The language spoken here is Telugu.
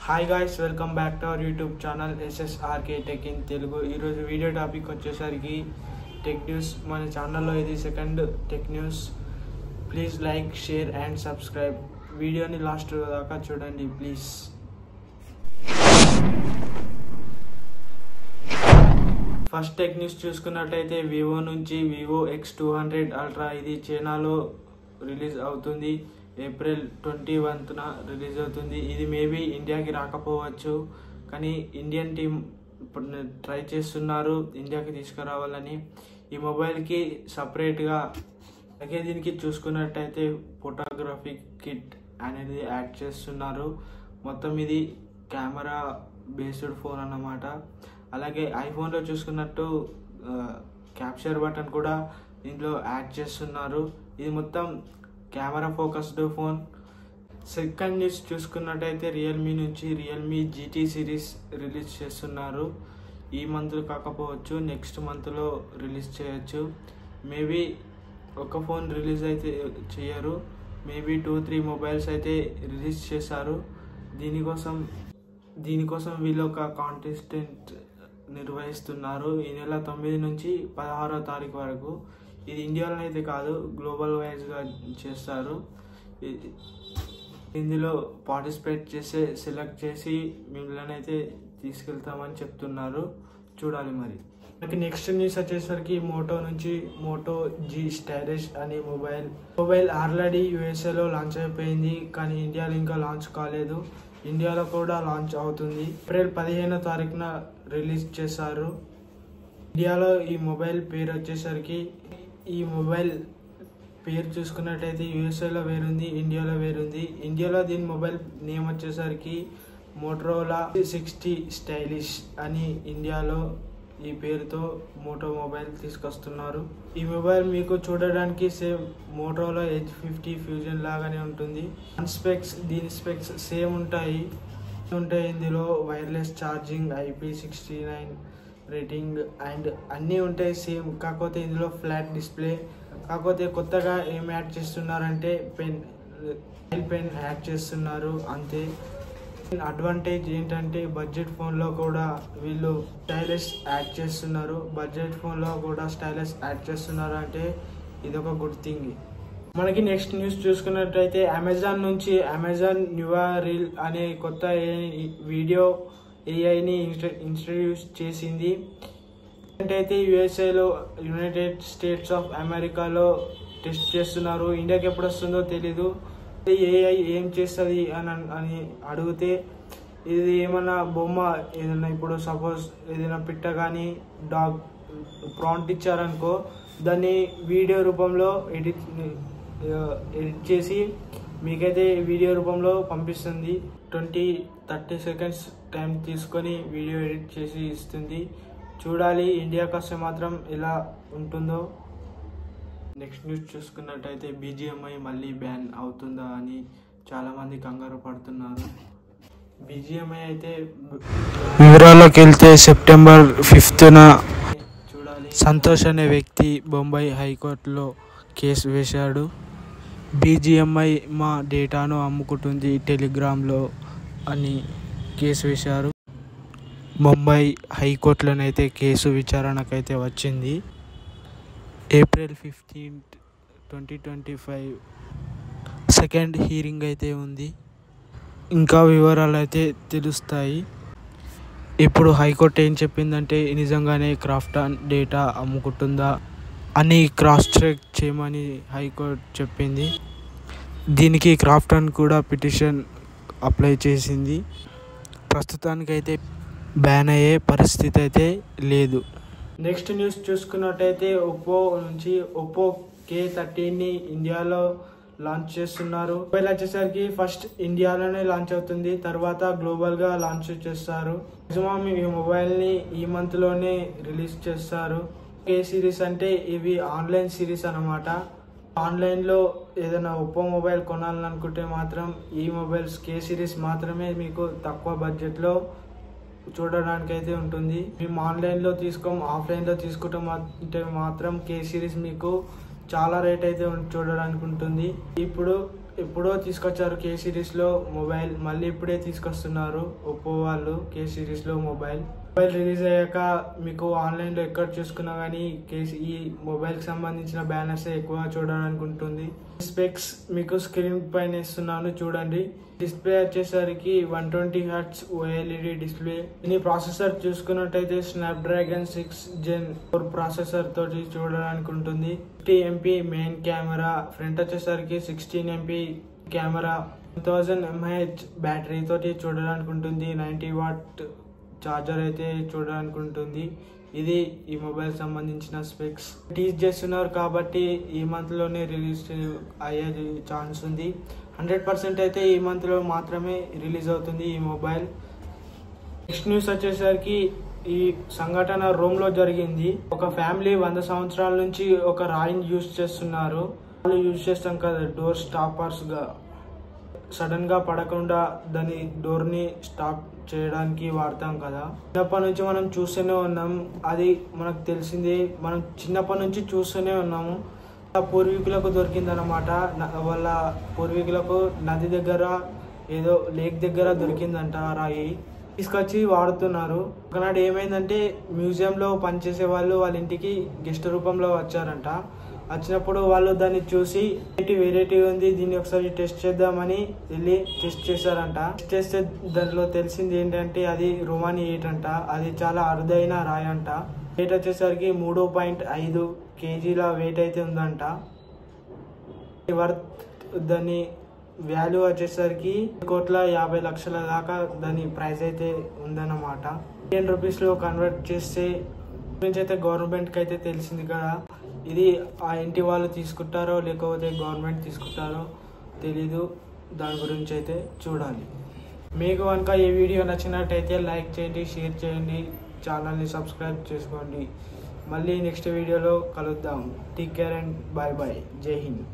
Hi guys, welcome back to our YouTube channel SSRK tech in Telugu. ఈరోజు వీడియో టాపిక్ వచ్చేసరికి టెక్ న్యూస్. మన ఛానల్లో ఇది second tech news. Please like, share and subscribe. వీడియోని లాస్ట్ దాకా చూడండి ప్లీజ్. ఫస్ట్ టెక్ న్యూస్ చూసుకున్నట్టయితే వివో నుంచి వివో X200 అల్ట్రా ఇది చైనాలో రిలీజ్ అవుతుంది. ఏప్రిల్ 21న రిలీజ్ అవుతుంది. ఇది మేబీ ఇండియాకి రాకపోవచ్చు, కానీ ఇండియన్ టీమ్ ట్రై చేస్తున్నారు ఇండియాకి తీసుకురావాలని. ఈ మొబైల్కి సపరేట్గా అలాగే దీనికి చూసుకున్నట్టయితే ఫోటోగ్రఫీ కిట్ అనేది యాడ్ చేస్తున్నారు. మొత్తం ఇది కెమెరా బేస్డ్ ఫోన్ అన్నమాట. అలాగే ఐఫోన్లో చూసుకున్నట్టు క్యాప్చర్ బటన్ కూడా దీంట్లో యాడ్ చేస్తున్నారు. ఇది మొత్తం camera focused phone. Second news చూసుకున్నట్టయితే రియల్మీ నుంచి రియల్మీ GT సిరీస్ రిలీజ్ చేస్తున్నారు. ఈ మంత్ కాకపోవచ్చు, నెక్స్ట్ మంత్లో రిలీజ్ చేయొచ్చు. మేబీ ఒక ఫోన్ రిలీజ్ అయితే చేయరు, మేబీ 2-3 మొబైల్స్ అయితే రిలీజ్ చేశారు. దీనికోసం వీళ్ళు ఒక కాంటెస్టెంట్ నిర్వహిస్తున్నారు ఈ నెల 9 నుంచి 16వ తారీఖు వరకు. ఇది ఇండియాలో అయితే కాదు, గ్లోబల్ వైజ్గా చేస్తారు. ఇందులో పార్టిసిపేట్ చేసి సెలెక్ట్ చేసి మిమ్మల్ని అయితే తీసుకెళ్తామని చెప్తున్నారు. చూడాలి మరి. మనకి నెక్స్ట్ న్యూస్ వచ్చేసరికి మోటో నుంచి మోటో G స్టైలిష్ అనే మొబైల్ ఆల్రెడీ USA లాంచ్ అయిపోయింది, కానీ ఇండియాలో ఇంకా లాంచ్ కాలేదు. ఇండియాలో కూడా లాంచ్ అవుతుంది. ఏప్రిల్ 15వ తారీఖున రిలీజ్ చేశారు. ఇండియాలో ఈ మొబైల్ పేరు వచ్చేసరికి ఈ మొబైల్ పేరు చూసుకున్నట్టయితే USA వేరుంది, ఇండియాలో వేరుంది. ఇండియాలో దీని మొబైల్ నేమ్ వచ్చేసరికి మోటరోలా 60 స్టైలిష్ అని ఇండియాలో ఈ పేరుతో మోటో మొబైల్ తీసుకొస్తున్నారు. ఈ మొబైల్ మీకు చూడడానికి సేమ్ మోటరోలా Edge 50 ఫ్యూజన్ లాగానే ఉంటుంది. దీని స్పెక్స్ సేమ్ ఉంటాయి. ఇందులో wireless charging, IP69 rating and అన్నీ ఉంటాయి సేమ్. కాకపోతే ఇందులో ఫ్లాట్ డిస్ప్లే. కాకపోతే కొత్తగా ఏం యాడ్ చేస్తున్నారంటే పెన్ యాడ్ చేస్తున్నారు అంతే. అడ్వాంటేజ్ ఏంటంటే బడ్జెట్ ఫోన్లో కూడా వీళ్ళు స్టైలిష్ యాడ్ చేస్తున్నారు. అంటే ఇదొక గుడ్ థింగ్. మనకి నెక్స్ట్ న్యూస్ చూసుకున్నట్టయితే అమెజాన్ నుంచి అమెజాన్ న్యూరీల్ అనే కొత్త వీడియో AIని ఇంట్రడ్యూస్ చేసింది. ఏంటైతే USA యునైటెడ్ స్టేట్స్ ఆఫ్ అమెరికాలో టెస్ట్ చేస్తున్నారు. ఇండియాకి ఎప్పుడు వస్తుందో తెలీదు. AI ఏం చేస్తుంది అని అడిగితే ఇది ఏమన్నా బొమ్మ ఏదన్నా, ఇప్పుడు సపోజ్ ఏదైనా పిట్ట కానీ డాగ్ ప్రాంప్ట్ ఇచ్చారనుకో, దాన్ని వీడియో రూపంలో ఎడిట్ చేసి మీకైతే వీడియో రూపంలో పంపిస్తుంది. 20-30 సెకండ్స్ టైం తీసుకొని వీడియో ఎడిట్ చేసి ఇస్తుంది. చూడాలి ఇండియాకి వస్తే మాత్రం ఎలా ఉంటుందో. నెక్స్ట్ న్యూస్ చూసుకున్నట్టయితే BGMI మళ్ళీ బ్యాన్ అవుతుందా అని చాలామంది కంగారు పడుతున్నారు. BGMI అయితే వివరాల్లోకి వెళ్తే సెప్టెంబర్ 5న చూడాలి. సంతోష్ అనే వ్యక్తి బొంబాయి హైకోర్టులో కేసు వేశాడు. BGMI మా డేటాను అమ్ముకుంటుంది టెలిగ్రామ్లో అని కేసు వేశారు. ముంబై హైకోర్టులోనైతే కేసు విచారణకైతే వచ్చింది. ఏప్రిల్ 15, 2025 సెకండ్ హీరింగ్ అయితే ఉంది. ఇంకా వివరాలు అయితే తెలుస్తాయి. ఇప్పుడు హైకోర్టు ఏం చెప్పిందంటే నిజంగానే క్రాఫ్టాన్ డేటా అమ్ముకుంటుందా అని క్రాస్ చెక్ చేయమని హైకోర్టు చెప్పింది. దీనికి క్రాఫ్టాన్ కూడా పిటిషన్ అప్లై చేసింది. ప్రస్తుతానికైతే బ్యాన్ అయ్యే పరిస్థితి అయితే లేదు. నెక్స్ట్ న్యూస్ చూసుకున్నట్టయితే ఒప్పో నుంచి ఒప్పో K13ని ఇండియాలో లాంచ్ చేస్తున్నారు. మొబైల్ వచ్చేసరికి ఫస్ట్ ఇండియాలోనే లాంచ్ అవుతుంది, తర్వాత గ్లోబల్గా లాంచ్ చేస్తారు. మాక్సిమం ఈ మొబైల్ని ఈ మంత్లోనే రిలీజ్ చేస్తారు. K సిరీస్ అంటే ఇవి ఆన్లైన్ సిరీస్ అన్నమాట. ఆన్లైన్లో ఏదైనా ఒప్పో మొబైల్ కొనాలనుకుంటే మాత్రం ఈ మొబైల్స్ K సిరీస్ మాత్రమే మీకు తక్కువ బడ్జెట్లో చూడడానికి అయితే ఉంటుంది. మేము ఆన్లైన్లో ఆఫ్లైన్లో తీసుకుంటే మాత్రం K సిరీస్ మీకు చాలా రేట్ అయితే చూడడానికి ఉంటుంది. ఇప్పుడు ఎప్పుడో తీసుకొచ్చారు కే సిరీస్లో మొబైల్, మళ్ళీ ఇప్పుడే తీసుకొస్తున్నారు ఒప్పో వాళ్ళు కే సిరీస్లో మొబైల్ రిలీజ్ అయ్యాక మీకు ఆన్లైన్లో ఎక్కడ చూసుకున్నా కానీ ఈ మొబైల్కి సంబంధించిన బ్యానర్స్ ఎక్కువగా చూడడానికి ఉంటుంది. స్పెక్స్ మీకు స్క్రీన్ పైన ఇస్తున్నాను చూడండి. డిస్ప్లే వచ్చేసరికి 120 Hz OLED డిస్ప్లే. దీని ప్రాసెసర్ చూసుకున్నట్టయితే స్నాప్డ్రాగన్ 6 Gen 4 ప్రాసెసర్ తోటి చూడడానికి ఉంటుంది. 50 MP మెయిన్ కెమెరా, ఫ్రంట్ వచ్చేసరికి 16 MP కెమెరా, 1000 mAh బ్యాటరీ తోటి చూడడానికి ఉంటుంది. 90 వాట్ చార్జర్ అయితే చూడడానికి ఉంటుంది. ఇది ఈ మొబైల్ సంబంధించిన స్పెక్స్. టీజ్ చేస్తున్నారు కాబట్టి ఈ మంత్లోనే రిలీజ్ అయ్యే ఛాన్స్ ఉంది. 100% అయితే ఈ మంత్లో మాత్రమే రిలీజ్ అవుతుంది ఈ మొబైల్. నెక్స్ట్ న్యూస్ వచ్చేసరికి ఈ సంఘటన రోమ్లో జరిగింది. ఒక ఫ్యామిలీ 100 సంవత్సరాల నుంచి ఒక రాయిని యూజ్ చేస్తున్నారు. వాళ్ళు యూజ్ చేస్తాం కదా డోర్ స్టాపర్స్గా, సడన్గా పడకుండా దాని డోర్ని స్టాప్ చేయడానికి వాడతాం కదా. చిన్నప్పటి నుంచి మనం చూస్తూనే ఉన్నాం, అది మనకు తెలిసింది, మనం చిన్నప్పటి నుంచి చూస్తూనే ఉన్నాము. పూర్వీకులకు దొరికిందనమాట. వాళ్ళ పూర్వీకులకు నది దగ్గర ఏదో లేక్ దగ్గర దొరికిందంట రాయి, తీసుకొచ్చి వాడుతున్నారు. ఒకనాడు ఏమైందంటే మ్యూజియంలో పనిచేసే వాళ్ళు వాళ్ళ ఇంటికి గెస్ట్ రూపంలో వచ్చారంట. వచ్చినప్పుడు వాళ్ళు దాన్ని చూసి వెరైటీ ఉంది, దీన్ని ఒకసారి టెస్ట్ చేద్దామని వెళ్ళి టెస్ట్ చేశారంట. టెస్ట్ చేస్తే దాంట్లో తెలిసింది ఏంటంటే అది రోమాని 8 అంట. అది చాలా అరుదైన రాయి అంట. వెయిట్ వచ్చేసరికి 3.5 kg వెయిట్ అయితే ఉందంట. దాని వాల్యూ వచ్చేసరికి 1,50,00,000 దాకా దాని ప్రైస్ అయితే ఉందన్నమాట. ఇండియన్ రూపీస్లో కన్వర్ట్ చేస్తే గురించి అయితే గవర్నమెంట్కి అయితే తెలిసింది కదా. ఇది ఆ ఇంటి వాళ్ళు తీసుకుంటారో లేకపోతే గవర్నమెంట్ తీసుకుంటారో తెలీదు. దాని గురించి అయితే చూడాలి. మీకు కనుక ఈ వీడియో నచ్చినట్టయితే లైక్ చేయండి, షేర్ చేయండి, ఛానల్ని సబ్స్క్రైబ్ చేసుకోండి. మళ్ళీ నెక్స్ట్ వీడియోలో కలుద్దాం. Take care and bye bye. జై హింద్.